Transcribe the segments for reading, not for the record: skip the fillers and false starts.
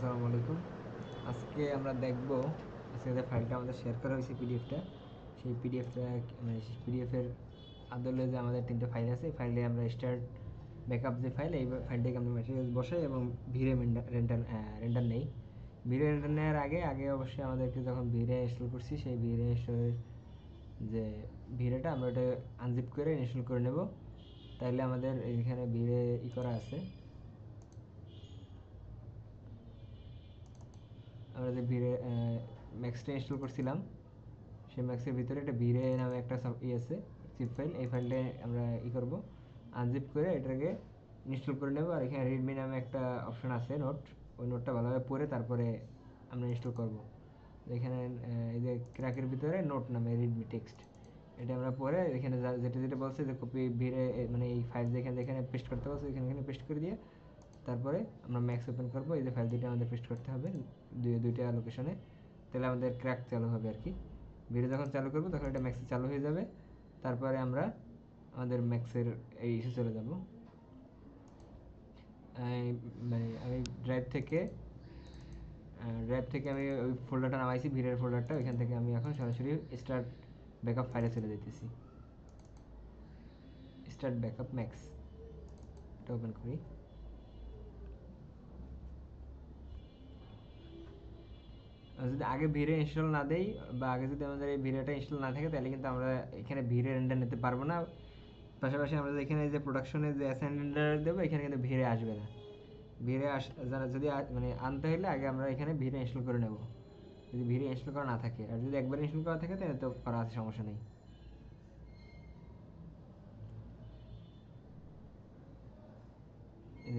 আসসালামু আলাইকুম। আজকে আমরা দেখব, আজকে যে ফাইলটা আমাদের শেয়ার করা হয়েছে পিডিএফটা, সেই পিডিএফটা মানে পিডিএফের আদলে যে আমাদের তিনটে ফাইল আছে, এই ফাইলে আমরা স্টার্ট ব্যাকআপ যে ফাইল, এই ফাইলটাকে আমরা ম্যাটেরিয়ালস বসাই এবং ভিরে রেন্ডার নেই। ভিরে রেন্ডার নেওয়ার আগে অবশ্যই আমাদেরকে যখন ভিরে ইনস্টল করছি, সেই ভিরে ইনস্টলের যে ভিরেটা আমরা ওটা আনজিপ করে ইনস্টল করে নেব। তাইলে আমাদের এখানে ভিরে করা আছে, আমরা যে ভিরে ম্যাক্সটা ইনস্টল করছিলাম, সেই ম্যাক্সের ভিতরে একটা ভিরে নামে একটা আছে জিপ ফাইল। এই ফাইলটা আমরা করব, আনজিপ করে এটাকে ইনস্টল করে নেব। আর এখানে রিডমি নামে একটা অপশন আছে নোট, ওই নোটটা ভালোভাবে পড়ে তারপরে আমরা ইনস্টল করব। এখানে এই যে ক্র্যাকের ভিতরে নোট নামে রিডমি টেক্সট, এটা আমরা পরে এখানে যেটা যেটা বলছে যে কপি ভিরে মানে এই ফাইল যেখানে যেখানে পেস্ট করতে বলছে এখানে পেস্ট করে দিয়ে তারপরে আমরা ম্যাক্স ওপেন করব। এই যে ফাইল দুটো আমাদের পেস্ট করতে হবে দুইটা লোকেশনে, তাহলে আমাদের ক্র্যাক চালু হবে আর কি। ভিডিও যখন চালু করব তখন এটা ম্যাক্সে চালু হয়ে যাবে। তারপরে আমরা আমাদের ম্যাক্সের এই ইস্যু চলে যাব। মানে আমি ড্রাইভ থেকে আমি ওই ফোল্ডারটা নামাইছি, ভিডিওর ফোল্ডারটা, ওইখান থেকে আমি এখন সরাসরি স্টার্ট ব্যাকআপ ফাইলে চলে যেতেছি। স্টার্ট ব্যাকআপ ম্যাক্স, এটা ওপেন করি। যদি আগে ভিরে ইনস্টল না দেই বা আগে যদি আমাদের এই ভিরেটা ইনস্টল না থাকে, তাহলে কিন্তু আমরা এখানে ভিরে রেন্ডার নিতে পারবো না। পাশাপাশি আমরা এখানে যে প্রোডাকশনে যে অ্যাসাইন রেন্ডার দেবো, এখানে কিন্তু ভিরে আসবে না। ভিরে যারা যদি মানে আনতে হলে আগে আমরা এখানে ভিরে ইনস্টল করে নেব, যদি ভিরে ইনস্টল করা না থাকে। আর যদি একবার ইনস্টল করা থাকে তাহলে তো করা আছে, সমস্যা নেই।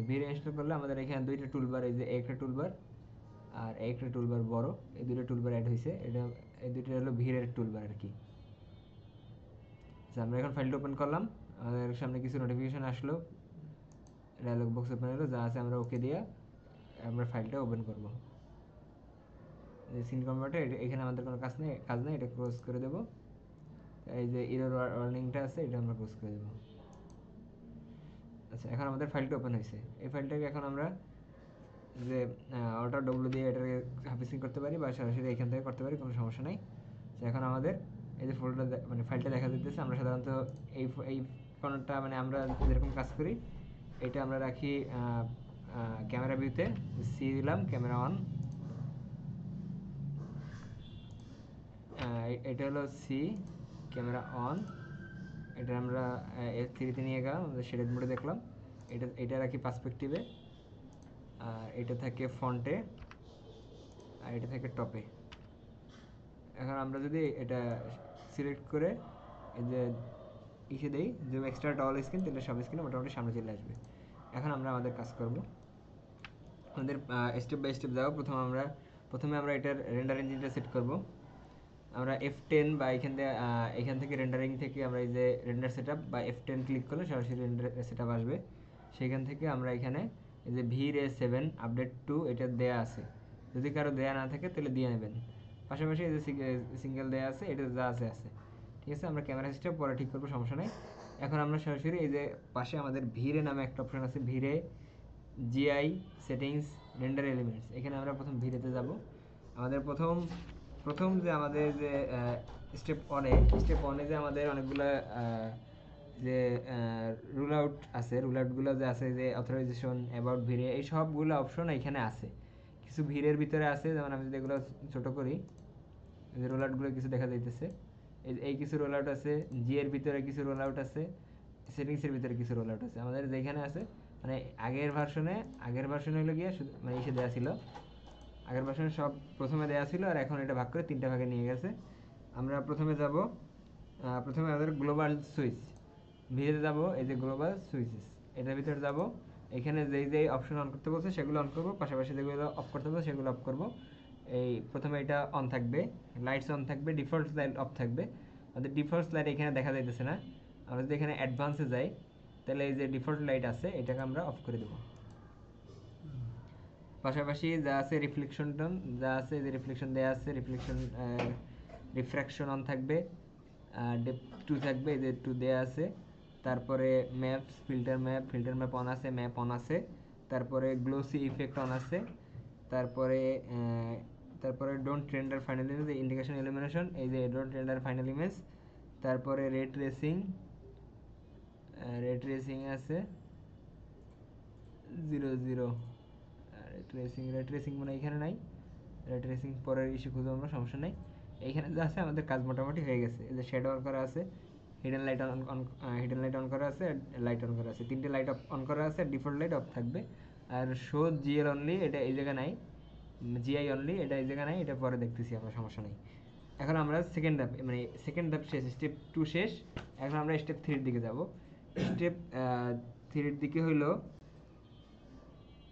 ভিরে ইনস্টল করলে আমাদের এখানে দুইটা টুলবার, এই যে একটা টুলবার আর একটা টুলবার বড়, এই দুটো টুলবার অ্যাড হয়েছে। এটা এই দুটো হলো ভিরের টুলবার আর কি। আমরা এখন ফাইলটা ওপেন করলাম, আমাদের সামনে কিছু নোটিফিকেশন আসলো, ডায়লগ বক্স ওপেন হলো, যা আছে আমরা ওকে দিয়ে আমরা ফাইলটা ওপেন করব। সিন কনভার্টার, এখানে আমাদের কোনো কাজ নেই, এটা ক্লোজ করে দেব। এই যে এরর ওয়ার্নিংটা আছে, এটা আমরা ক্লোজ করে দেব। আচ্ছা, এখন আমাদের ফাইলটা ওপেন হয়েছে। এই ফাইলটাকে এখন আমরা যে অল্টার ডব্লিউ দিয়ে এটাকে হাফিসিং করতে পারি বা সরাসরি এখান থেকে করতে পারি, কোনো সমস্যা নেই। এখন আমাদের এই যে ফোল্ডার মানে ফাইলটা দেখা দিতেছে, আমরা সাধারণত এই কোণটা মানে আমরা যেরকম কাজ করি, এটা আমরা রাখি ক্যামেরা ভিউতে, সি দিলাম, ক্যামেরা অন। এটা হলো সি, ক্যামেরা অন। এটা আমরা F3-তে নিয়ে গেলাম, আমরা শেডেড মোডে দেখলাম। এটা রাখি পার্সপেক্টিভে, আর এটা থাকে ফন্টে, আর এটা থাকে টপে। এখন আমরা যদি এটা সিলেক্ট করে এই যে দেই যে এক্সট্রা অল স্ক্রিন, তাহলে সব স্ক্রিনে মোটামুটি সামনে চলে আসবে। এখন আমরা আমাদের কাজ করব, আমাদের স্টেপ বাই স্টেপ যাবো। প্রথমে আমরা এটার রেন্ডার ইঞ্জিনটা সেট করব। আমরা F10 বা এখান থেকে রেন্ডারিং থেকে আমরা এই যে রেন্ডার সেটআপ বা F10 ক্লিক করলে সরাসরি রেন্ডার সেটআপ আসবে। সেখান থেকে আমরা এখানে এই যে VRay7 আপডেট 2 এটা দেয়া আছে, যদি কারো দেয়া না থাকে তাহলে দিয়ে নেবেন। পাশাপাশি এই যে সিঙ্গেল দেয়া আছে, এটা যা আছে আছে, ঠিক আছে। আমরা ক্যামেরা সিস্টেম পরে ঠিক করবো, সমস্যা নেই। এখন আমরা সরাসরি এই যে পাশে আমাদের ভিরে নামে একটা অপশন আছে, ভিরে জিআই সেটিংস রেন্ডার এলিমেন্টস, এখানে আমরা প্রথম ভিরেতে যাব। আমাদের প্রথম যে আমাদের যে স্টেপ ওয়ানে যে আমাদের অনেকগুলো যে রুল আউট আছে, রুল আউটগুলো যে আছে, যে অথরাইজেশন, অ্যাবাউট ভিরে, এই সবগুলো অপশন এখানে আছে। কিছু ভিরের ভিতরে আছে, যেমন আমি যদি এগুলো ছোটো করি, যে রোল আউটগুলো কিছু দেখা যাইতেছে, এই কিছু রোল আউট আছে, জি এর ভিতরে কিছু রোল আউট আছে, সেটিংসের ভিতরে কিছু রোল আউট আছে। আমাদের যেখানে আছে মানে আগের ভার্সনে হলো গিয়ে মানে এসে দেওয়া ছিল, আগের ভার্সনে সব প্রথমে দেওয়া ছিল, আর এখন এটা ভাগ করে তিনটা ভাগে নিয়ে গেছে। আমরা প্রথমে যাব, প্রথমে আমাদের গ্লোবাল সুইচ ভিজে যাব, এই যে গ্লোবাল সুইচেস, এটার ভিতরে যাব। এখানে যেই অপশন অন করতে বলছে সেগুলো অন করব, পাশাপাশি যেগুলো অফ করতে বলছে সেগুলো অফ করব। এই প্রথমে এটা অন থাকবে, লাইটস অন থাকবে, ডিফল্ট লাইট অফ থাকবে। আমাদের ডিফল্ট লাইট এখানে দেখা যাইতেছে না, আমরা যদি এখানে অ্যাডভান্সে যাই, তাহলে এই যে ডিফল্ট লাইট আছে এটাকে আমরা অফ করে দেবো। পাশাপাশি যা আছে রিফ্লেকশন টন, যা আছে যে রিফ্লেকশন দেওয়া আছে, রিফ্র্যাকশন অন থাকবে, ডেপথ 2 থাকবে, এই যে 2 দেওয়া আছে। তারপরে ফিল্টার ম্যাপ অন আছে, ম্যাপ অন আছে। তারপরে গ্লোসি ইফেক্ট অন আছে, তারপরে তারপরে don't render final image, indication elimination, এই যে ডোন্ট রেন্ডার ফাইনাল ইমেজ। তারপরে রেট রেসিং আছে 0 0। রেট রেসিং মানে এখানে নাই, রেট রেসিং পরের ইস্যু খুঁজে আমরা, সমস্যা নেই। এইখানে যা আছে আমাদের কাজ মোটামুটি হয়ে গেছে। এই যে শ্যাডো অন করা আছে, hidden light hidden light on করা আছে, লাইট অন করা আছে, তিনটে লাইট অন করা আছে, ডিফল্ট লাইট অফ থাকবে। আর শো জিএল অনলি, এটা এই জায়গা নাই, জিআই অনলি, এটা এই জায়গা নাই, এটা পরে দেখতেছি আমরা, সমস্যা নেই। এখন আমরা সেকেন্ড ধাপ, মানে সেকেন্ড ধাপ শেষ, স্টেপ 2 শেষ। এখন আমরা স্টেপ 3 এর দিকে যাব। স্টেপ 3 এর দিকে হইলো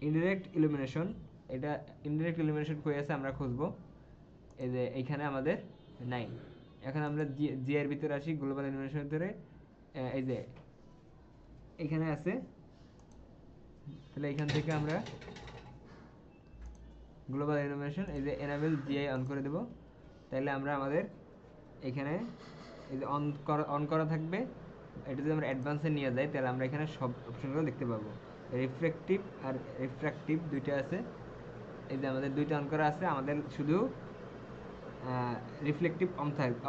ইনডিরেক্ট ইলুমিনেশন। এটা ইনডিরেক্ট ইলুমিনেশন কই আছে আমরা খুঁজবো। এই যে এইখানে আমাদের নাই। এখন আমরা জি এর ভিতরে আসি, গ্লোবাল ইলুমিনেশনের ভিতরে, এই যে এখানে আছে। তাহলে এখান থেকে আমরা গ্লোবাল ইলুমিনেশন, এই যে এনাবেল জিআই অন করে দেব। তাহলে আমরা আমাদের এখানে এই যে অন করা থাকবে। এটা যদি আমরা অ্যাডভান্সে নিয়ে যাই তাহলে আমরা এখানে সব অপশনগুলো দেখতে পাবো। রিফ্লেকটিভ আর রিফ্র্যাক্টিভ দুইটা আছে। এই যে আমাদের দুইটা অন করা আছে, আমাদের শুধু রিফ্লেকটিভ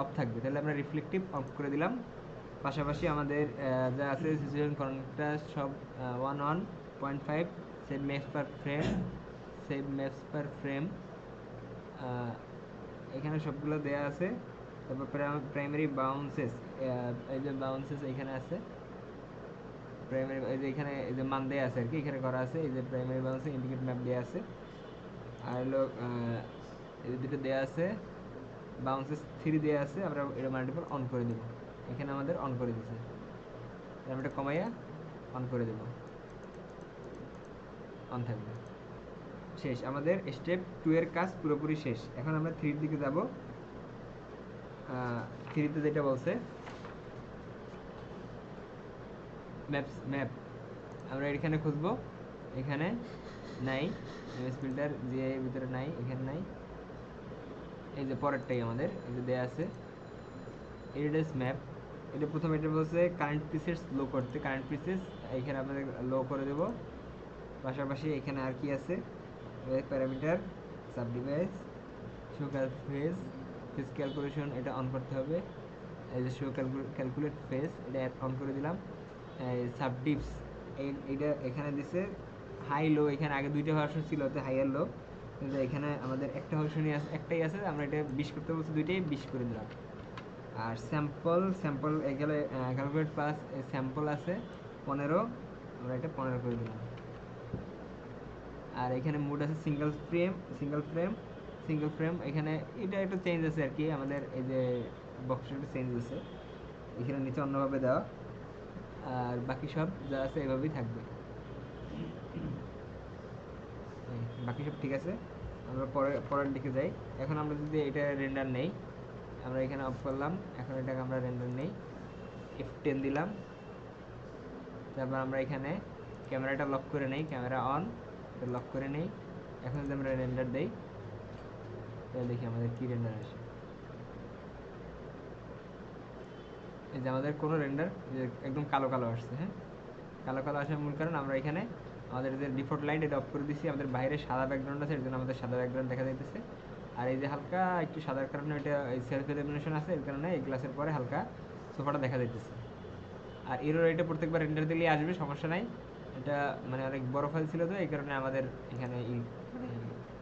অফ থাকবে। তাহলে আমরা রিফ্লেকটিভ অফ করে দিলাম। পাশাপাশি আমাদের যা আছে সিচুয়েশন কন্ট্রাস্ট সব 1.5, সেভ ম্যাপস পার ফ্রেম, এখানে সবগুলো দেয়া আছে। তারপর প্রাইমারি বাউন্সেস, এই যে বাউন্সেস এখানে আছে, প্রাইমারি এই যে এখানে এই যে মান দেয়া আছে আর কি, এখানে করা আছে। এই যে প্রাইমারি বাউন্সে ইন্ডিকেট ম্যাপ দেয়া আছে। আর হলো এই দুটো দেয়া আছে, বাউন্সেস 3 দেয়া আছে। আমরা এটা মাল্টিপল অন করে দেব। এখানে আমাদের অন করে দিয়েছে, আমরা এটা কমাইয়া অন করে দেব, অন থাকবে। শেষ, আমাদের স্টেপ 2 এর কাজ পুরোপুরি শেষ। এখন আমরা 3 এর দিকে যাব। 3 তে যেটা বলছে ম্যাপ, আমরা এখানে খুঁজবো। এখানে নাই, ইমেজ ফিল্টার যে এর ভিতরে নাই, এখানে নাই। এই যে পরেরটাই আমাদের এই যে দেয়া আছে এরিডাস ম্যাপ। এটা প্রথমে এটা বলছে কারেন্ট প্রিসেটস লো করতে, কারেন্ট প্রিসেটস এখানে আমাদের লো করে দেব। পাশাপাশি এখানে আর কি আছে, parameter, sub device, show phase calculation, এটা অন করতে হবে। এই যে শো ক্যালকুলেট ফেজ, এটা অন করে দিলাম। সাব ডিপস, এইটা এখানে দিছে হাই লো। এখানে আগে দুইটা ভার্সন ছিল, তো হাই আর লো, কিন্তু এখানে আমাদের একটা ভার্সনই আছে, একটাই আছে। আমরা এটা 20 করতে বলছি, দুইটাই 20 করে দিলাম। আর স্যাম্পল এখানে ক্যালকুলেট প্লাস স্যাম্পল আছে 15, আমরা এটা 15 করে দিলাম। আর এখানে মুড আছে সিঙ্গেল ফ্রেম। এখানে এটা একটু চেঞ্জ আছে আর কি, আমাদের এই যে বক্সটা একটু চেঞ্জ আছে, এখানে নিচে অন্যভাবে দেওয়া। আর বাকি সব যা আছে এভাবেই থাকবে, বাকি সব ঠিক আছে। আমরা পরের দিকে যাই। এখন আমরা যদি এটা রেন্ডার নেই, আমরা এখানে অফ করলাম। এখন এটাকে আমরা রেন্ডার নেই, F10 দিলাম। তারপর আমরা এখানে ক্যামেরাটা লক করে নেই, ক্যামেরা অন, এটা লক করে নেই। এখন যদি আমরা রেন্ডার দেই তাহলে দেখি আমাদের কি রেন্ডার আসে। এই যে আমাদের কোনো রেন্ডার একদম কালো কালো আসছে। হ্যাঁ, কালো কালো আসার মূল কারণ আমরা এখানে আমাদের যে ডিফল্ট লাইট এটা অফ করে দিছি। আমাদের বাইরে সাদা ব্যাকগ্রাউন্ড আছে, এর জন্য আমাদের সাদা ব্যাকগ্রাউন্ড দেখা যাইতেছে। আর এই যে হালকা একটু সাদার কারণে এটা এই সেলফ ইলুমিনেশন আছে, এর কারণে এই গ্লাসের পরে হালকা সোফাটা দেখা যাইতেছে। আর এরর এটা প্রত্যেকবার রেন্ডার দিলেই আসবে, সমস্যা নাই। এটা মানে অনেক বড় ফাইল ছিল, তো এই কারণে আমাদের এখানে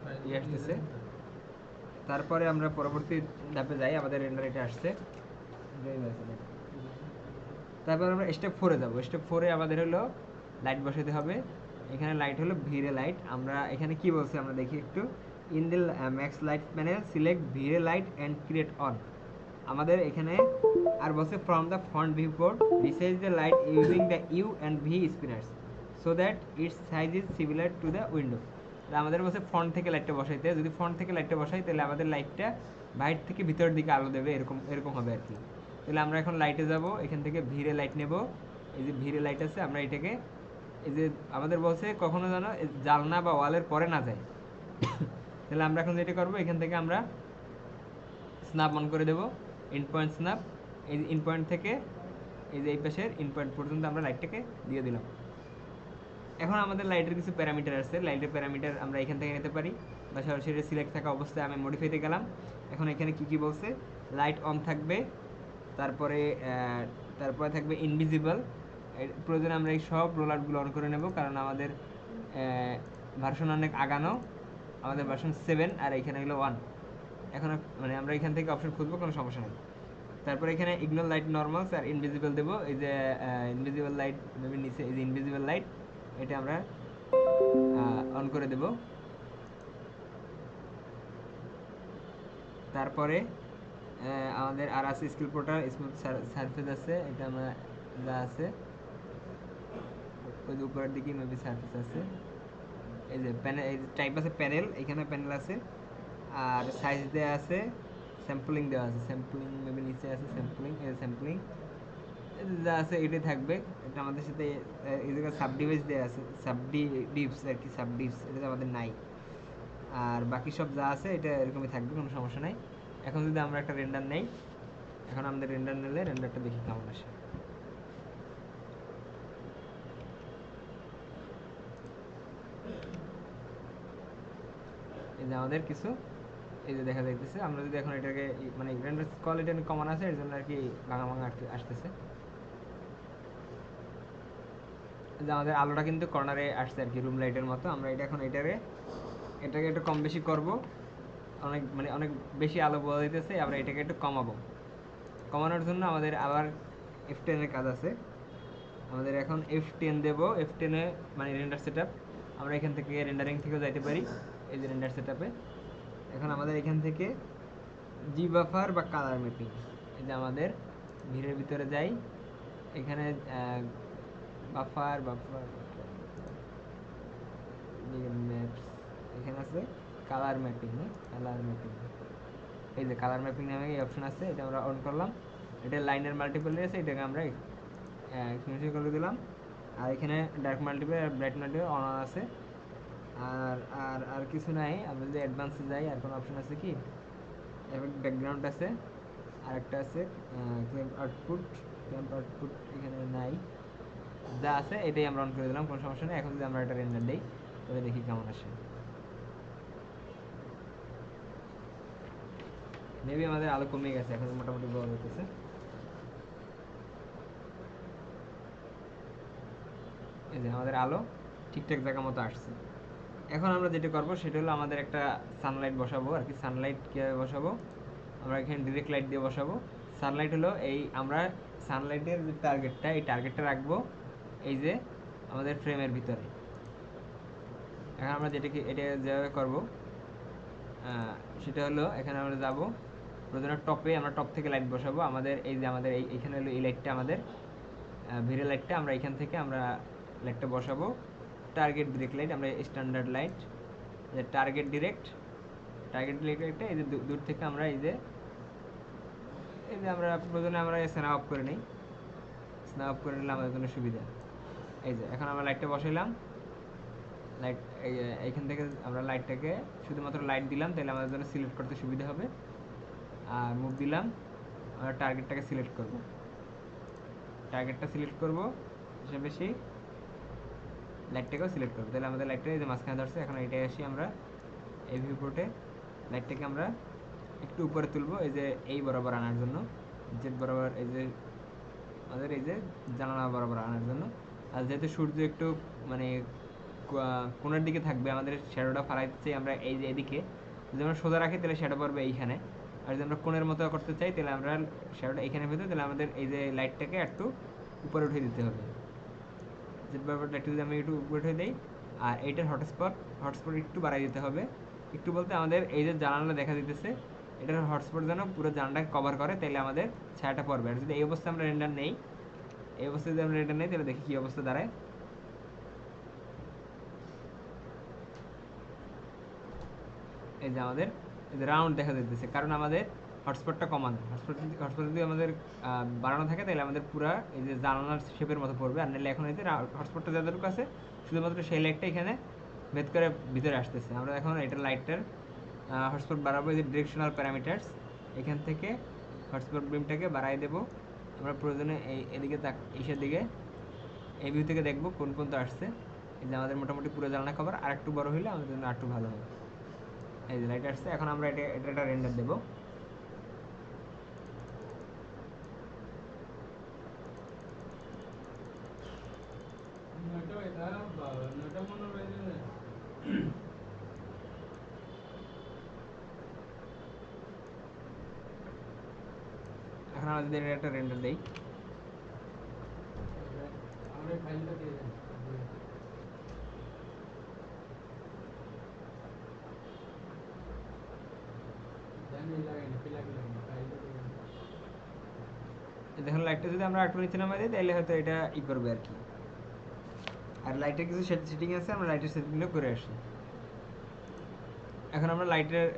মানে আসতেছে। তারপরে আমরা পরবর্তী ধাপে যাই, আমাদের রেন্ডার এটা আসছে। তারপর আমরা স্টেপ 4 এ যাবো। স্টেপ 4 এ আমাদের হলো লাইট বসাতে হবে। এখানে লাইট হলো ভিরে লাইট। আমরা এখানে কি বলছি আমরা দেখি একটু। In the max light panel select VRay light and create on. আমাদের এখানে আর বলছে from the front viewport resize the light using the U and V spinners so that its size is similar to the window. আমাদের বলছে font থেকে লাইটটা বসাইতে। যদি ফন্ট থেকে লাইটটা বসাই তাহলে আমাদের লাইটটা বাইরে থেকে ভিতরের দিকে আলো দেবে, এরকম এরকম হবে আর কি। তাহলে আমরা এখন লাইটে যাব, এখান থেকে ভিড়ে লাইট নেব। এই যে ভিড়ে লাইট আছে, আমরা এটাকে এই যে আমাদের বলছে কখনো যেন জালনা বা ওয়ালের পরে না যায়। তাহলে আমরা এখন যেটা করবো, এখান থেকে আমরা স্ন্যাপ অন করে দেবো, ইন পয়েন্ট স্ন্যাপ। এই ইন পয়েন্ট থেকে এই যে এই পাশের ইন পয়েন্ট পর্যন্ত আমরা লাইটটাকে দিয়ে দিলাম। এখন আমাদের লাইটের কিছু প্যারামিটার আছে, লাইটের প্যারামিটার আমরা এখান থেকে নিতে পারি বা সরাসরি সিলেক্ট থাকা অবস্থায় আমি মডিফাইতে গেলাম। এখন এখানে কি কি বলছে, লাইট অন থাকবে, তারপরে তারপরে থাকবে ইনভিজিবল। প্রয়োজনে আমরা এই সব রোলারগুলো অন করে নেব, কারণ আমাদের ভার্সন অনেক আগানো, আমাদের ভার্সন 7 আর এখানে হলো 1। এখন মানে আমরা এখান থেকে অপশন খুঁজবো, কোনো সমস্যা নেই। তারপরে এখানে ইগনোর লাইট নর্মালস আর ইনভিজিবল দেবো। এই যে ইনভিজিবল লাইট মেবি নিচে, এই যে ইনভিজিবল লাইট, এটা আমরা অন করে দেব। তারপরে আমাদের আর আছে স্কিল পোর্টাল, স্মুথ সারফেস আছে, এটা আমরা যা আছে ওই যে উপরের দিকে মেবি সারফেস আছে। এই যে প্যানেল, এই টাইপ আছে প্যানেল, এখানে প্যানেল আছে, আর সাইজ দেওয়া আছে, স্যাম্পলিং দেওয়া আছে, স্যাম্পলিং মেবি নিচে আছে, স্যাম্পলিং, এই স্যাম্পলিং যা আছে এটাই থাকবে। এটা আমাদের সাথে এই জায়গায় সাবডিভাইস দেওয়া আছে, সাবডিভস আর কি, সাবডিভস এটা আমাদের নাই। আর বাকি সব যা আছে এটা এরকমই থাকবে, কোনো সমস্যা নাই। এখন যদি আমরা একটা রেন্ডার নেই, এখন আমাদের রেন্ডার নিলে রেন্ডারটা দেখি কেমন আসে। এই যে আমাদের কিছু এই যে দেখা যাইতেছে, আমরা যদি এখন এটাকে মানে রেন্ডার কোয়ালিটি অনেক কমান আছে, এর জন্য আর কি ভাঙা ভাঙা আসতেছে। যে আমাদের আলোটা কিন্তু কর্নারে আসছে আর কি, রুম লাইটের মতো। আমরা এটা এখন এটাকে একটু কম বেশি করব, অনেক মানে অনেক বেশি আলো বোঝা যাইতেছে, আমরা এটাকে একটু কমাবো। কমানোর জন্য আমাদের আবার F10 এর কাজ আছে। আমাদের এখন F10 দেব, F10 এ মানে রেন্ডার সেটআপ। আমরা এখান থেকে রেন্ডারিং থেকেও যাইতে পারি, এই যে রেন্ডার সেটআপে। এখন আমাদের এখান থেকে জি বাফার বা কালার ম্যাপিং, এই যে আমাদের ভিড়ের ভিতরে যাই, এখানে বাফার বাফার ম্যাপস, এখানে আছে কালার ম্যাপিং, কালার ম্যাপিং, এই যে কালার ম্যাপিং নামে এই অপশন আছে, এটা আমরা অন করলাম। এটা লাইনের মাল্টিপল আছে, এটাকে আমরা এক্সপেন্সিভ করে দিলাম। আর এখানে ডার্ক মাল্টিপল আর ব্রাইট মাল্টিপল অন আছে। আর আর আর কিছু নাই। আমরা যদি অ্যাডভান্সে যাই, আর কোনো অপশন আছে কি, এফেক্ট ব্যাকগ্রাউন্ড আছে, আর একটা আছে ক্ল্যাম্প আউটপুট, ক্ল্যাম্প আউটপুট এখানে নাই। যা আছে এটাই আমরা অন করে দিলাম, কোনো সমস্যা নেই। এখন যদি আমরা এটা রেন্ডার দিই, তবে দেখি কেমন আসে। মেবি আমাদের আলো কমে গেছে, এখন মোটামুটি বোঝা যাচ্ছে। এই যে আমাদের আলো ঠিকঠাক জায়গা মতো আসছে। এখন আমরা যেটা করবো সেটা হলো আমাদের একটা সানলাইট বসাবো আর কি। সানলাইট কীভাবে বসাবো, আমরা এখানে ডিরেক্ট লাইট দিয়ে বসাবো। সানলাইট হলো এই, আমরা সানলাইটের যে টার্গেটটা, এই টার্গেটটা রাখবো এই যে আমাদের ফ্রেমের ভিতরে। এখন আমরা যেটাকে এটা যেভাবে করবো সেটা হলো, এখানে আমরা যাব, প্রথমে টপে আমরা টপ থেকে লাইট বসাবো। আমাদের এই যে আমাদের এইখানে হলো এই লাইটটা, আমাদের ভিডিও লাইটটা, আমরা এখান থেকে আমরা লাইটটা বসাবো। টার্গেট ডিরেক্ট লাইট, আমরা standard light, target direct, target ডিরেক্টটা এই যে দূর থেকে আমরা এই যে আমরা প্রয়োজনে আমরা স্ন্যাপ আপ করে নিই, স্ন্যাপ আপ করে নিলে আমাদের জন্য সুবিধা। এই যে এখন আমরা লাইটটা বসাইলাম, লাইট এইখান থেকে আমরা লাইটটাকে শুধুমাত্র লাইট দিলাম, তাহলে আমাদের জন্য সিলেক্ট করতে সুবিধা হবে। আর মুভ দিলাম, আমরা টার্গেটটাকে সিলেক্ট করব, টার্গেটটা সিলেক্ট করব, বেশি লাইটটাকেও সিলেক্ট করবো, তাহলে আমাদের লাইটটা এই যে মাঝখানে ধরছে। এখন এটাই আসি আমরা এই ভিউ পোর্টে, লাইটটাকে আমরা একটু উপরে তুলবো, এই যে এই বরাবর আনার জন্য, জেড বরাবর, এই যে আমাদের এই যে জানালা বরাবর আনার জন্য। আর যেহেতু সূর্য একটু মানে কোণের দিকে থাকবে, আমাদের শ্যাডোটা ফালাইতে চাই আমরা এই যে এদিকে, যদি আমরা সোজা রাখি তাহলে শ্যাডো পড়বে এইখানে। আর যদি আমরা কোণের মতো করতে চাই তাহলে আমরা শ্যাডোটা এইখানে ভেতরে, তাহলে আমাদের এই যে লাইটটাকে একটু উপরে উঠিয়ে দিতে হবে। জেড বরাবর লাইটটা যদি আমি একটু উপরে উঠিয়ে দিই, আর এইটার হটস্পট একটু বাড়াই দিতে হবে। একটু বলতে আমাদের এই যে জানালা দেখা দিতেছে, এটার হটস্পট যেন পুরো জানালাটাকে কভার করে, তাহলে আমাদের ছায়াটা পড়বে। আর যদি এই অবস্থায় আমরা রেন্ডার নেই, এই অবস্থায় যদি আমরা রেন্ডার নেই, তাহলে দেখি কী অবস্থা দাঁড়ায়। এই যে আমাদের এই যে রাউন্ড দেখা যাইতেছে, কারণ আমাদের হটস্পটটা কমানো। হটস্পট যদি আমাদের বাড়ানো থাকে, তাহলে আমাদের পুরো এই যে জানালার শেপের মতো পড়বে। আর নাহলে এখন এই যে হটস্পটটা যতটুকু আছে, শুধুমাত্র সেই লাইটটা এখানে ভেদ করে ভিতরে আসতেছে। আমরা এখন এটার লাইটটার হটস্পট বাড়াবো, এই যে ডিরেকশনাল প্যারামিটার্স, এখান থেকে হটস্পট বিমটাকে বাড়াই দেবো। আমরা প্রয়োজনে এদিকে এইসের দিকে এই ভিউ থেকে দেখবো কোন পর্যন্ত আসছে। এই যে আমাদের মোটামুটি পুরো জ্বালানা কভার, আর একটু বড় হইলে আমাদের জন্য আর একটু ভালো হবে। এই যে লাইট আসছে, এখন আমরা এটা একটা রেন্ডার দেবো। এখন আমরা যদি একটা রেন্ডার দেই, দেখুন লাইটটা যদি আমরা একটু নিচে নামাই দিই তাহলে হয়তো এটা ই করবে আর কি। আর লাইটের কিছু সেটিং আছে, আমরা লাইটের সেটিংগুলো করে আসি। এখন আমরা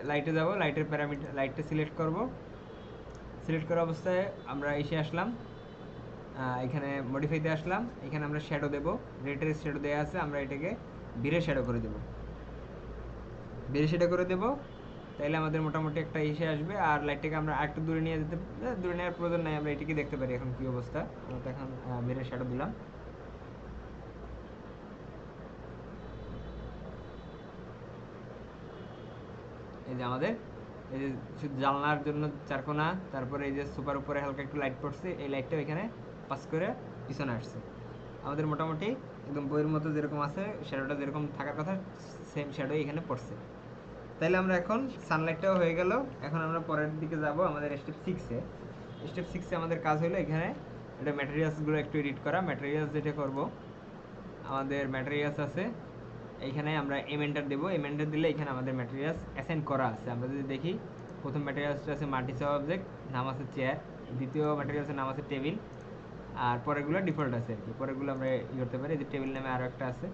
লাইটে যাব, লাইটের প্যারামিটার, লাইটটা সিলেক্ট করব। সিলেক্ট করা অবস্থায় আমরা এসে আসলাম, এখানে মডিফাইতে আসলাম, এখানে আমরা শ্যাডো দেব। রেটের শ্যাডো দেওয়া আছে, আমরা এটাকে ভিড়ে শ্যাডো করে দেব। ভিড়ে শ্যাডো করে দেব, তাইলে আমাদের মোটামুটি একটা এসে আসবে। আর লাইটটাকে আমরা একটু দূরে নিয়ে যেতে, দূরে নেওয়ার প্রয়োজন নাই, আমরা এটাকে দেখতে পারি এখন কি অবস্থা। আমরা তো এখন ভিড়ে শ্যাডো দিলাম। এই যে আমাদের এই যে জানলার জন্য চারকোনা, তারপরে এই যে সুপার উপরে হালকা একটু লাইট পড়ছে, এই লাইটটাও এখানে পাস করে পিছনে আসছে। আমাদের মোটামুটি একদম বইয়ের মতো যেরকম আছে, শ্যাডোটা যেরকম থাকার কথা সেম শ্যাডো এখানে পড়ছে। তাইলে আমরা এখন সানলাইটটাও হয়ে গেল। এখন আমরা পরের দিকে যাব আমাদের স্টেপ 6-এ। স্টেপ 6-এ আমাদের কাজ হলো এখানে এটা ম্যাটেরিয়ালসগুলো একটু এডিট করা। ম্যাটেরিয়ালস যেটা করব, আমাদের ম্যাটেরিয়ালস আছে এইখানে, আমরা এম এন্টার দেবো। এম এন্টার দিলে এখানে আমাদের ম্যাটেরিয়ালস অ্যাসাইন করা আছে। আমরা যদি দেখি, প্রথম ম্যাটেরিয়ালসটা আছে মাল্টিসাব অবজেক্ট, নাম আছে চেয়ার। দ্বিতীয় ম্যাটেরিয়ালসের নাম আছে টেবিল। আর পরেরগুলো ডিফল্ট আছে আর কি, পরেরগুলো আমরা ই করতে পারি। যে টেবিল নামে আরও একটা আছে।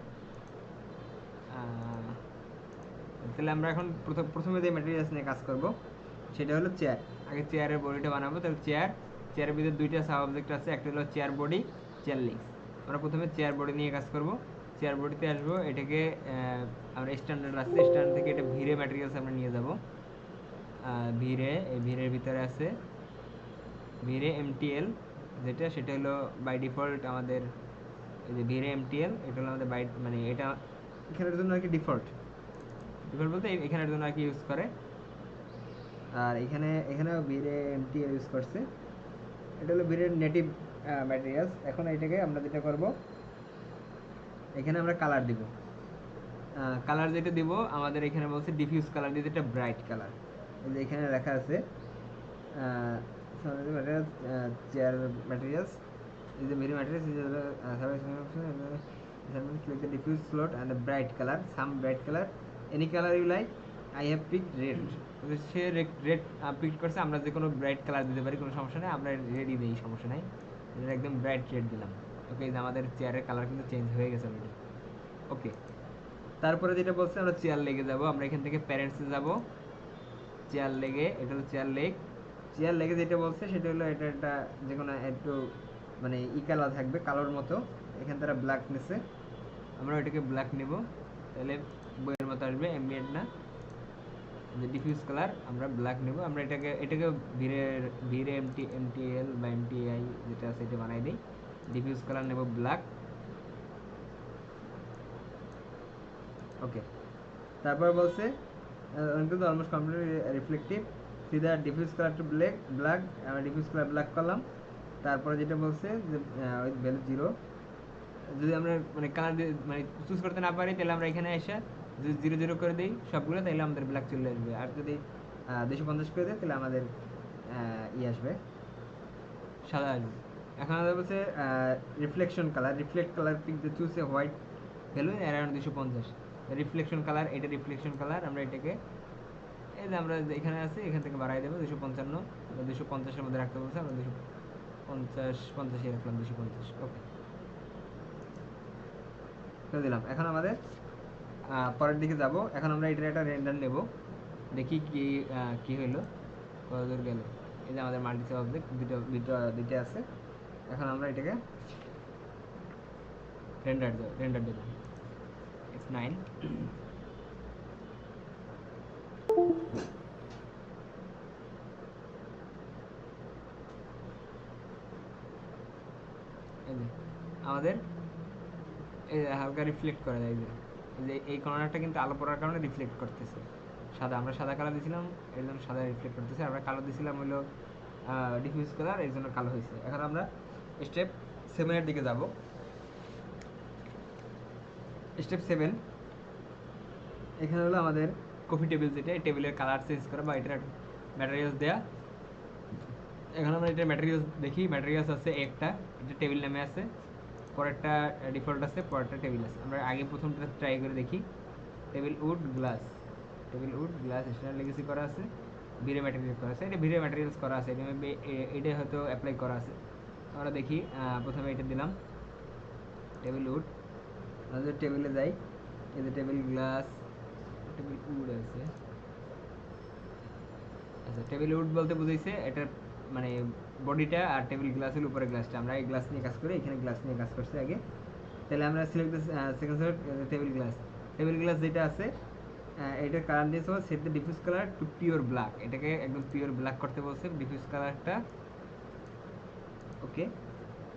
তাহলে আমরা এখন প্রথমে যে ম্যাটেরিয়ালস নিয়ে কাজ করব সেটা হলো চেয়ার। আগে চেয়ারের বডিটা বানাবো। তাহলে চেয়ারের ভিতরে দুইটা সাব অবজেক্ট আছে, একটা হলো চেয়ার বডি, চেয়ার লিঙ্কস। আমরা প্রথমে চেয়ার বডি নিয়ে কাজ করব। চেয়ার বডিতে আসবো, এটাকে আমরা স্ট্যান্ডার্ড আছে, স্ট্যান্ডার্ড থেকে এটা ভিড়ে ম্যাটেরিয়ালস আমরা নিয়ে যাব। ভিড়ে, এই ভিড়ের ভিতরে আছে ভিড়ে এমটিএল, যেটা সেটা হলো বাই ডিফল্ট আমাদের। এই যে ভিড়ে এমটিএল, এটা হলো আমাদের বাই, মানে এটা এখানের জন্য আর কি ডিফল্ট। ডিফল্ট বলতে এখানের জন্য আর কি ইউজ করে। আর এখানেও ভিড়ে এমটিএল ইউজ করছে। এটা হলো ভিড়ের নেটিভ ম্যাটেরিয়ালস। এখন এটাকে আমরা যেটা করব, এখানে আমরা কালার দিব। কালার যেটা দিব, আমাদের এখানে বলছে ডিফিউজ কালার দিতে, এটা ব্রাইট কালার। এই যে এখানে লেখা আছে materials, chair materials, is a very materials is click the diffuse slot and the bright color, some bright color, any color you like. I have picked red. সে red pick করছে, আমরা যে কোনো ব্রাইট কালার দিতে পারি, কোনো সমস্যা নেই, আমরা রেডই দিই, সমস্যা নেই। এটা একদম ব্রাইট রেড দিলাম। ওকে, আমাদের চেয়ারের কালার কিন্তু চেঞ্জ হয়ে গেছে অলরেডি। ওকে, তারপরে যেটা বলছে, আমরা চেয়ার লেগে যাব। আমরা এখান থেকে প্যারেন্টসে যাব, চেয়ার লেগে, এটা হলো চেয়ার লেগ। চেয়ার লেগে যেটা বলছে সেটা হলো এটা একটা যে কোনো একটু মানে ই কালার থাকবে, কালোর মতো। এখান থেকে ব্ল্যাক নেছে, আমরা এটাকে ব্ল্যাক নেব, তাহলে বইয়ের মতো আসবে, এমবিয়েন্ট না। যে ডিফিউজ কালার আমরা ব্ল্যাক নেব। আমরা এটাকে ভিড়ে এমটিএল বা এমটিআই যেটা আছে এটা বানাই দিই। ডিফিউজ কালার নেব ব্ল্যাক। ওকে, তারপর বলছে কিন্তু almost complete reflective, see the diffuse colour to black. আমরা ডিফিউজ কালার ব্ল্যাক করলাম। তারপরে যেটা বলছে যে উইথ ভ্যালু 0, যদি আমরা মানে কালার মানে চুজ করতে না পারি, তাহলে আমরা এখানে এসে যদি 0 0 করে দিই সবগুলো, তাহলে আমাদের ব্ল্যাক চলে আসবে। আর যদি 250 করে দিই, তাহলে আমাদের আসবে, সাদা আসবে। এখন আমাদের বলছে reflection colour, reflect colour pick the choose a white value around 250। Reflection colour, এটা রিফ্লেকশন কালার। আমরা এটাকে এই যে আমরা এখানে আছে, এখান থেকে বাড়াই দেবো 255 বা 250-এর মধ্যে রাখতে বলছে, আমরা 250 রাখলাম, 250। ওকে, করে দিলাম। এখন আমাদের পরের দিকে যাব। এখন আমরা এটার একটা রেন্ডার নেব, দেখি কি কি হইলো, কতদূর গেল। এই যে আমাদের মাল্টি অবজেক্ট দুইটা আছে। এখন আমরা এটাকে রেন্ডার দেব F9। এই যে আমাদের হালকা রিফ্লেক্ট করা যায়, এই যে এই কর্নারটা কিন্তু আলো পড়ার কারণে রিফ্লেক্ট করতেছে। সাদা, আমরা সাদা কালার দিয়েছিলাম এর জন্য সাদা রিফ্লেক্ট করতেছে, আমরা কালো দিয়েছিলাম হলো ডিফিউজ কালার, এর জন্য কালো হয়েছে। এখন আমরা স্টেপ 7 দিকে যাব। স্টেপ 7, এখানে হলো আমাদের কফি টেবিল, যেটা এই টেবিলের কালার চেঞ্জ করা বা এটার ম্যাটেরিয়ালস দেওয়া। এখন আমরা এটা ম্যাটেরিয়ালস দেখি। ম্যাটেরিয়ালস আছে একটা, এটা টেবিল নামে আছে, পরেরটা ডিফল্ট আছে, পরেরটা টেবিল আছে। আমরা আগে প্রথমটা ট্রাই করে দেখি। Table wood glass, table wood glass standard legacy করা আছে, ভিরে ম্যাটেরিয়াল করা আছে, এটা ভিরে ম্যাটেরিয়ালস করা আছে, এটা হয়তো অ্যাপ্লাই করা আছে। আমরা দেখি, প্রথমে এটা দিলাম টেবিল উড, আমাদের টেবিলে যাই, এই যে টেবিল গ্লাস, টেবিল উড আছে। আচ্ছা, টেবিল উড বলতে বুঝাইছে এটার মানে বডিটা আর টেবিল গ্লাসের উপরে গ্লাসটা। আমরা এই গ্লাস নিয়ে কাজ করি, এখানে গ্লাস নিয়ে কাজ করছি আগে। তাহলে আমরা select second table glass, table glass যেটা আছে এটার কালার দিয়েছে set the diffuse colour to pure black, এটাকে একদম পিওর ব্ল্যাক করতে বলছে ডিফিউজ কালারটা। ওকে,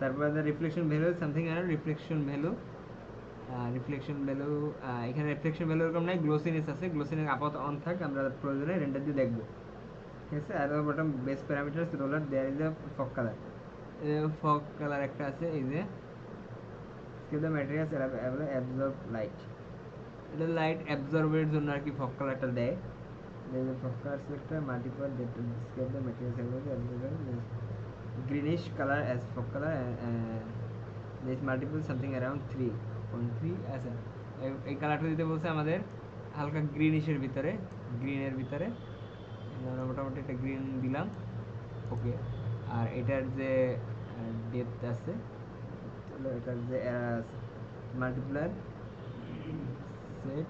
তারপরে রিফ্লেকশন ভ্যালু সামথিং আর রিফ্লেকশন ভ্যালু, রিফ্লেকশন ভ্যালু এখানে রিফ্লেকশন ভ্যালু এরকম নাই, গ্লোসিনেস আছে, গ্লোসিনেস আপাতত অন থাক, আমরা প্রয়োজনে রেন্ডার দিয়ে দেখবো। ঠিক আছে, আর bottom base parameters roller there is a fog colour, fog colour একটা আছে। এই যে scale the materials absorb light, এটা লাইট অ্যাবজর্বের জন্য আর কি ফগ কালারটা দেয়। Fog colour selector multiple scale the materials greenish colour as fog colour, this multiple something around 3.3 আছে। এই কালারটা দিতে বলছে আমাদের হালকা গ্রিনিশের ভিতরে, গ্রিনের ভিতরে। আমরা মোটামুটি একটা গ্রিন দিলাম। ওকে, আর এটার যে ডেপথ আছে, এটার যে মাল্টিপ্লায়ার সেট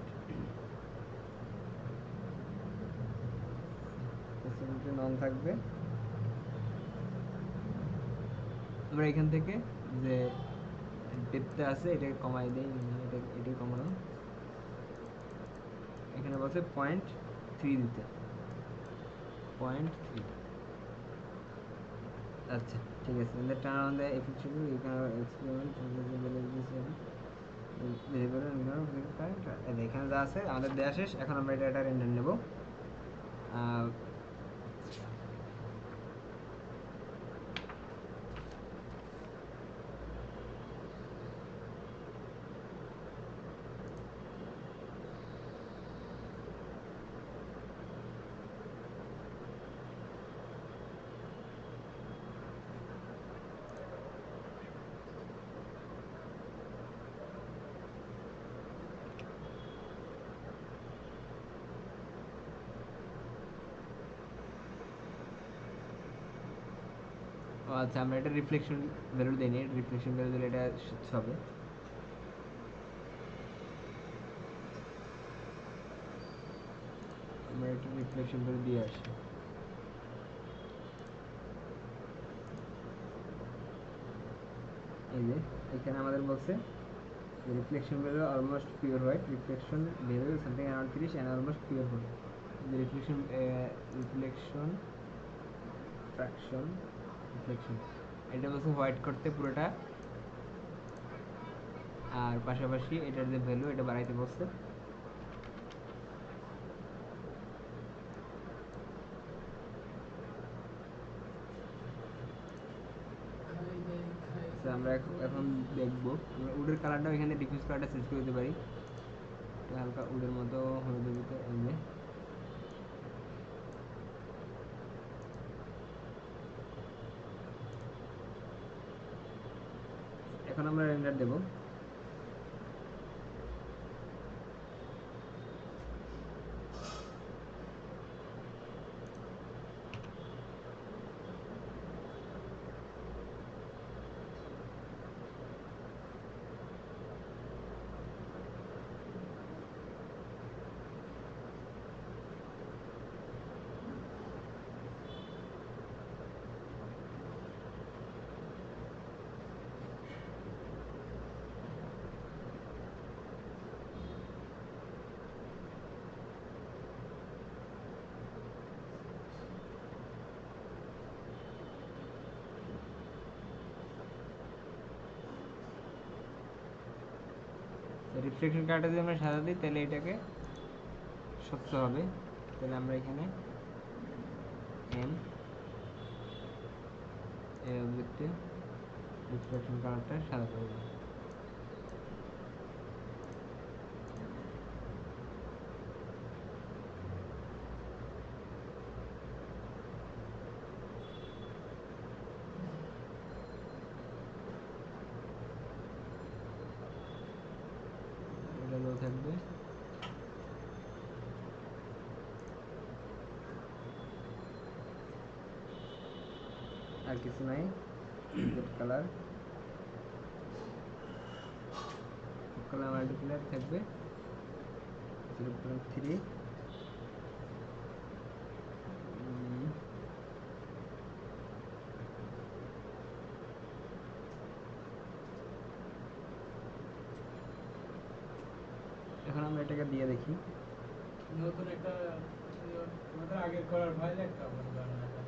নন থাকবে। আমরা এখান থেকে যে ডেপথটা আছে এটাকে কমাই দেই, এটাকে কমানো। এখানে বলছে 0.3 দিতে, 0.3। আচ্ছা ঠিক আছে, in the turn on the effect schedule you can experiment এখানে যা আছে আমাদের দেয়া শেষ। এখন আমরা এটা রেন্ডার নেব। আচ্ছা, আমরা এটা রিফ্লেকশন ভ্যালু দেইনি, রিফ্লেকশন ভ্যালু দিলে এটা হবে। আমরা এটা রিফ্লেকশন ভ্যালু দিয়ে আসি। এই যে এখানে আমাদের বলছে reflection value almost pure white, reflection value something around 30 and almost pure white. যে রিফ্লেকশন ফ্র্যাকশন, রিফ্লেকশন এটা বলছে হোয়াইট করতে পুরোটা, আর পাশাপাশি এটার যে ভ্যালু এটা বাড়াইতে বলছে। আমরা এখন দেখবো আমরা উডের কালারটা এখানে ডিফিউজ কালারটা চেঞ্জ করে দিতে পারি, এটা হালকা উডের মতো হলুদের ভিতরে। এই যে এখন আমরা রেন্ডার দেব। রিফ্লেকশন কালারটা যদি আমরা সাদা দিই তাহলে এটাকে স্বচ্ছ হবে। তাহলে আমরা এখানে এম এই অবজেক্টে রিফ্লেকশন কালারটা সাদা করে দিই। এটা লো থাকবে। আর কিছু নাই, রেড কালার কালার মাল্টিপ্লায়ার থাকবে 0.3। এখন আমরা এটাকে দিয়ে দেখি। নতুন একটা আমাদের আগের করার ফাইল একটা মনে করেন এটা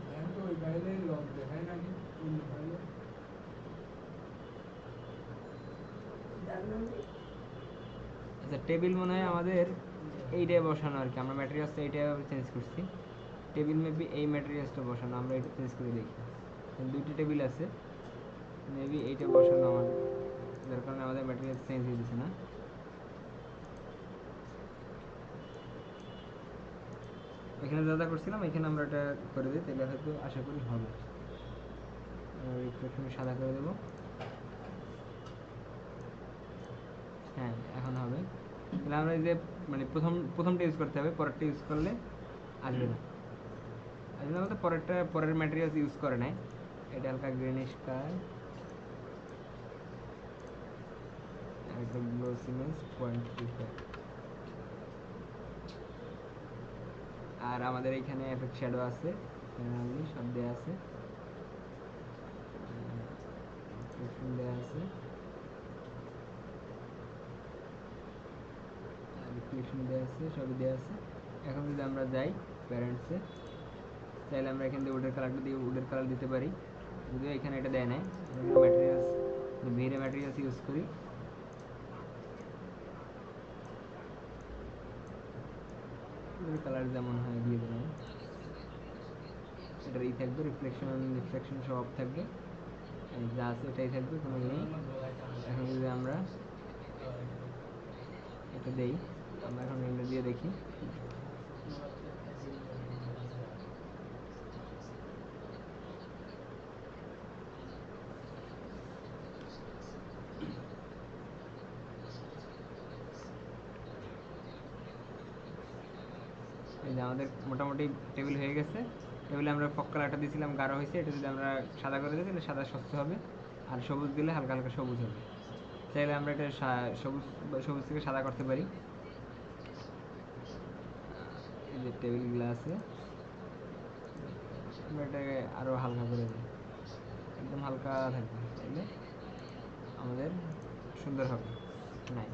দেখেন তো ওই ফাইলে লগ দেখায় নাকি অন্য ফাইলে আচ্ছা টেবিল মনে হয় আমাদের এইটাই বসানো আর কি, আমরা ম্যাটেরিয়ালসটা এইটা চেঞ্জ করছি। টেবিল মেবি এই ম্যাটেরিয়ালসটা বসানো, আমরা এটা চেঞ্জ করে দেখি। দুইটা টেবিল আছে, মেবি এইটা বসানো আমার, যার কারণে আমাদের ম্যাটেরিয়ালস চেঞ্জ হয়ে দিচ্ছে না। এখানে যা যা করছিলাম এখানে আমরা এটা করে দিই, তাহলে হয়তো আশা করি হবে। রিফ্লেকশন সাদা করে দেবো। হ্যাঁ এখন হবে। তাহলে আমরা এই যে মানে প্রথমটা ইউজ করতে হবে, পরেরটা ইউজ করলে আসবে না। আসবে না বলতে পরের ম্যাটেরিয়ালস ইউজ করে নাই। এটা হালকা গ্রিনিশ কালার, আর একটা গ্লোসিনেস 0.35। আর আমাদের এখানে এফেক্ট শ্যাডো আছে, সব দেওয়া আছে, দেওয়া আছে, রিফ্লেকশন দেওয়া আছে, সবই দেওয়া আছে। এখন যদি আমরা যাই প্যারেন্টসে, চাইলে আমরা এখান থেকে উডের কালারটা দিয়ে উডের কালার দিতে পারি, যদিও এখানে এটা দেয় নাই। আমরা এখানে ম্যাটেরিয়ালস ভিরে ম্যাটেরিয়ালস ইউজ করি। উডের কালার যেমন হয় দিয়ে দিলাম। এটার ই থাকবে রিফ্লেকশন সব থাকবে, যা আছে এটাই থাকবে, কোনো নেই। এখন যদি আমরা এটা দেই, আমরা এখন রেন্ডার দিয়ে দেখি। এই যে আমাদের মোটামুটি টেবিল হয়ে গেছে। টেবিলে আমরা ফক কালারটা দিয়েছিলাম, গাঢ় হয়েছে। এটা যদি আমরা সাদা করে দিই তাহলে সাদা স্বচ্ছ হবে, আর সবুজ দিলে হালকা হালকা সবুজ হবে। চাইলে আমরা এটা সবুজ থেকে সাদা করতে পারি। এই যে টেবিলগুলো আছে, আমরা এটাকে আরও হালকা করে দিই, একদম হালকা থাকবে, তাইলে আমাদের সুন্দর হবে। নাই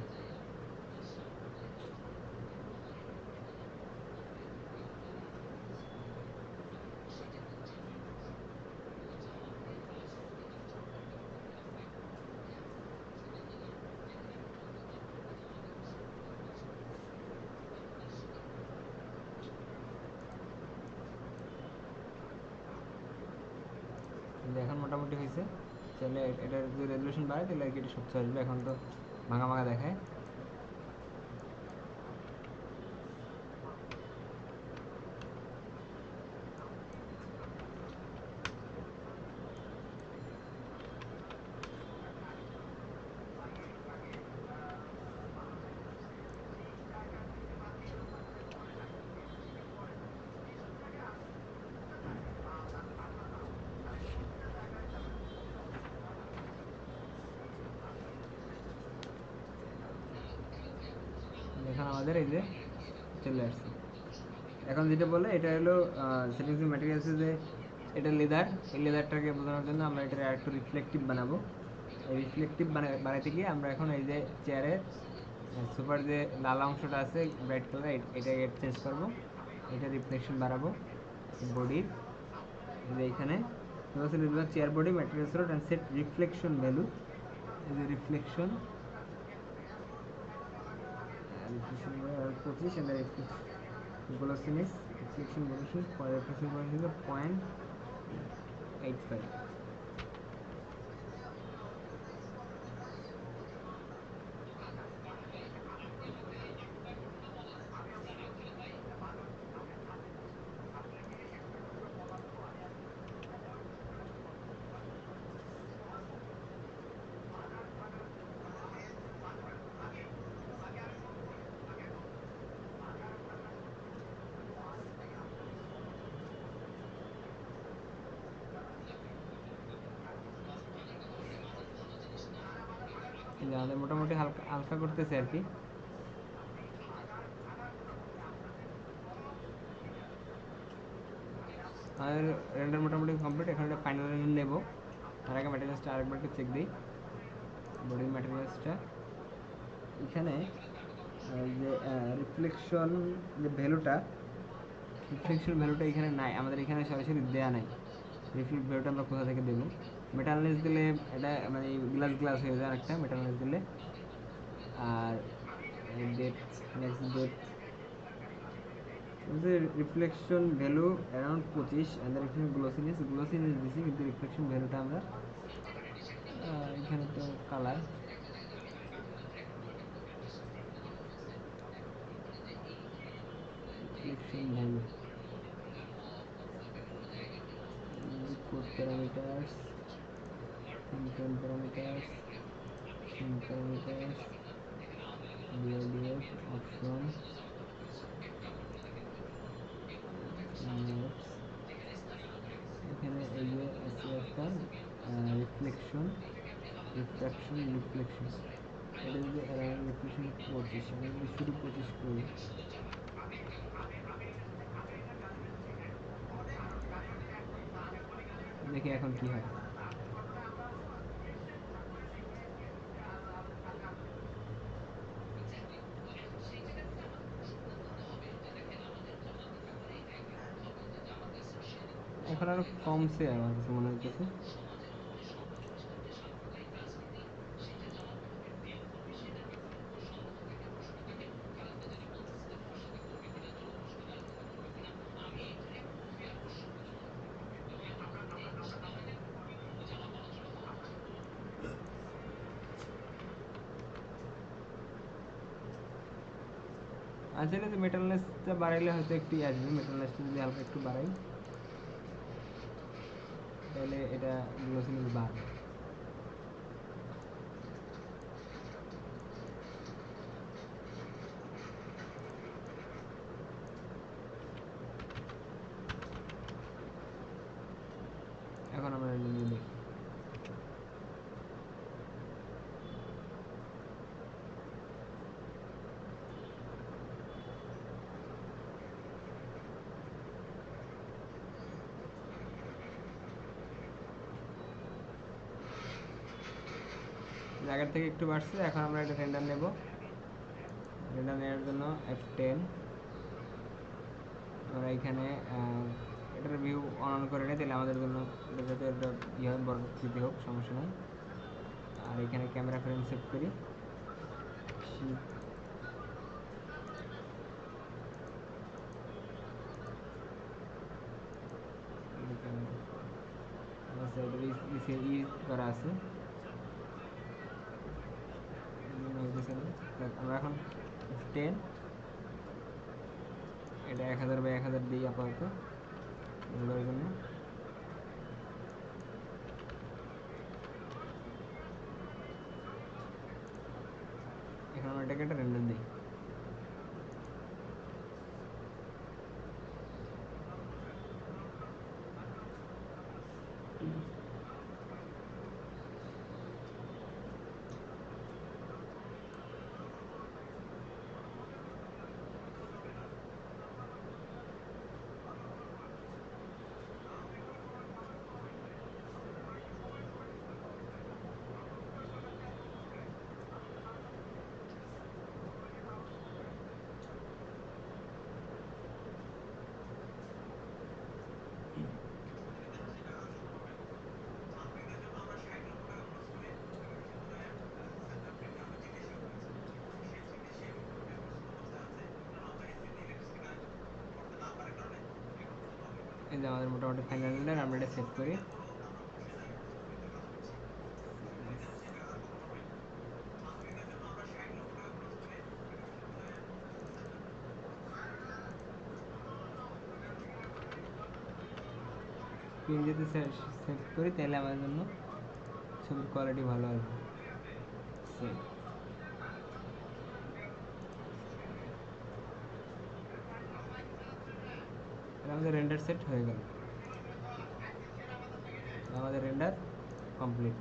এখন মোটামুটি হয়েছে। চাইলে এটার যদি রেজুলেশন বাড়ে তাহলে আর কি এটা স্বচ্ছ আসবে। এখন তো ভাঙা ভাঙা দেখায়। এখন আমাদের এই যে চলে আসছে। এখন যেটা বলে এটা হলো সেটিংস ম্যাটেরিয়ালসে যে এটা লেদার, এই লেদারটাকে বোঝানোর জন্য আমরা এটা আরেকটু রিফ্লেকটিভ বানাবো। এই রিফ্লেকটিভ বানাইতে গিয়ে আমরা এখন এই যে চেয়ারের সুপার যে লাল অংশটা আছে ব্রাইট কালার, এটা চেঞ্জ করবো, এটা রিফ্লেকশন বাড়াবো বডির। এই যে এইখানে chair body material slot and set reflection value. এই যে reflection reflection 25 and the glossiness reflection glossiness for reflection glossiness 0.85. আমাদের মোটামুটি হালকা হালকা করতেছে আর কি। আমাদের রেন্ডার মোটামুটি কমপ্লিট। এখন একটা ফাইনাল রেন্ডার নেব, তার আগে ম্যাটেরিয়ালসটা আরেকবার একটু চেক দিই। বডির ম্যাটেরিয়ালসটা এখানে যে রিফ্লেকশন যে ভ্যালুটা, রিফ্লেকশন ভ্যালুটা এখানে নাই, আমাদের এখানে সরাসরি দেয়া নাই। রিফ্লেক্ট ভ্যালুটা আমরা কোথা থেকে দেবো? মেটালনেস দিলে এটা মানে গ্লাস হয়ে যায় একটা মেটালনেস দিলে। আর depth, next depth reflection value around 25 and reflection glossiness দিছি, কিন্তু রিফ্লেকশন ভ্যালুটা আমরা এখানে তো colour reflection value code parameters, income parameters, sim parameters, DF option, maps. এখানে এই যে আছে একটা রিফ্লেকশন রিফ্লেকশন, এটা যদি অ্যারাউন্ড রিফ্লেকশন 25, আমি যদি শুধু 25 করি, দেখি এখন কি হয়। এখন আরো কমছে আমার কাছে মনে হইতেছে। আচ্ছা, এটা যে মেটালনেসটা বাড়াইলে হয়তো একটু আসবে। মেটালনেসটা যদি হালকা একটু বাড়াই তাহলে এটা গ্লোসিনেস বাড়বে। এখন আমরা রেন্ডার দেখি। আগের থেকে একটু বাড়ছে। এখন আমরা এটা রেন্ডার নেব। রেন্ডার নেওয়ার জন্য F10 আমরা এখানে এটার ভিউ অন করে নিই, তাহলে আমাদের জন্য এটা যাতে একটা ইয়ে হয়, বড় আকৃতি হোক, সমস্যা নাই। আর এখানে ক্যামেরা ফ্রেম সেট করি, শিফট ক্যামেরা আমার সাইডের ই করা আছে, এই জন্য হইতেছে না। আমরা এখন F10 এটা 1000x1000 দিই আপাতত বোঝার জন্য। এখন আমরা এটাকে একটা রেন্ডার দিই। এই যে আমাদের মোটামুটি ফাইনাল রেন্ডার, আমরা এটা সেভ করি। পিন যদি সেভ করি তাহলে আমাদের জন্য ছবির কোয়ালিটি ভালো আসবে। সেভ, আমাদের রেন্ডার সেট হয়ে গেল, আমাদের রেন্ডার কমপ্লিট।